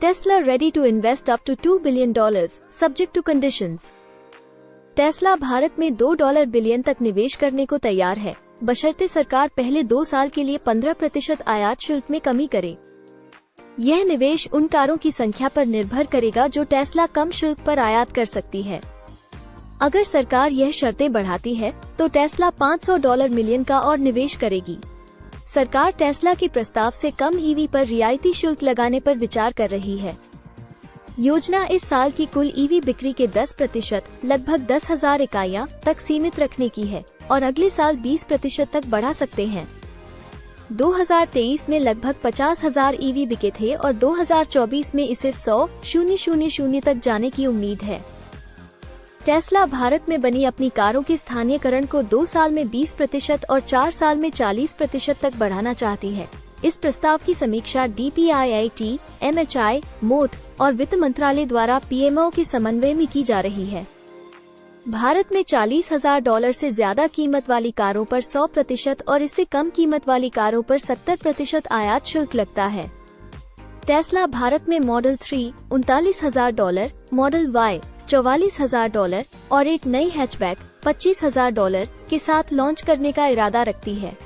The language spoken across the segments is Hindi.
Tesla ready to invest up to $2 billion, subject to conditions. Tesla Bharat में $2 बिलियन तक निवेश करने को तैयार है, बशर्ते सरकार पहले 2 साल के लिए 15% आयात शुल्क में कमी करे। यह निवेश उन कारों की संख्या पर निर्भर करेगा जो टेस्ला कम शुल्क पर आयात कर सकती है। अगर सरकार यह शर्तें बढ़ाती है तो टेस्ला $500 मिलियन का और निवेश करेगी। सरकार टेस्ला के प्रस्ताव से कम ईवी पर रियायती शुल्क लगाने पर विचार कर रही है। योजना इस साल की कुल ईवी बिक्री के 10%, लगभग 10,000 इकाइयां तक सीमित रखने की है और अगले साल 20% तक बढ़ा सकते हैं। 2023 में लगभग 50,000 ईवी बिके थे और 2024 में इसे 100,000 तक जाने की उम्मीद है। टेस्ला भारत में बनी अपनी कारों के स्थानीयकरण को 2 साल में 20% और 4 साल में 40% तक बढ़ाना चाहती है। इस प्रस्ताव की समीक्षा DPIIT, MHI, MoT और वित्त मंत्रालय द्वारा PMO के समन्वय में की जा रही है। भारत में $40,000 से ज्यादा कीमत वाली कारों पर 100% और इससे कम कीमत वाली कारों पर 70% आयात शुल्क लगता है। टेस्ला भारत में मॉडल 3 $39,000, मॉडल Y $44,000 और एक नई हैचबैक $25,000 के साथ लॉन्च करने का इरादा रखती है।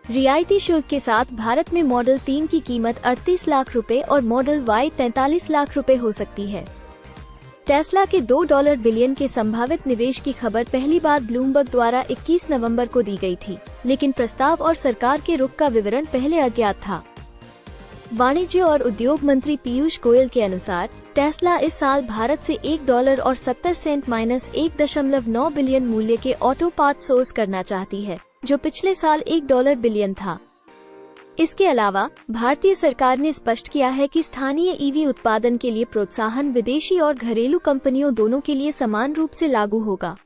रियायती शुल्क के साथ भारत में मॉडल 3 की कीमत 38 लाख रुपए और मॉडल Y 43 लाख रुपए हो सकती है। टेस्ला के $2 बिलियन के संभावित निवेश की खबर पहली बार ब्लूमबर्ग द्वारा 21 नवंबर को दी गई थी, लेकिन प्रस्ताव और सरकार के रुख का विवरण पहले अज्ञात था। वाणिज्य और उद्योग मंत्री पीयूष गोयल के अनुसार टेस्ला इस साल भारत से $1.70 -1.9 बिलियन मूल्य के ऑटो पार्ट सोर्स करना चाहती है, जो पिछले साल $1 बिलियन था। इसके अलावा भारतीय सरकार ने स्पष्ट किया है कि स्थानीय ईवी उत्पादन के लिए प्रोत्साहन विदेशी और घरेलू कंपनियों दोनों के लिए समान रूप से लागू होगा।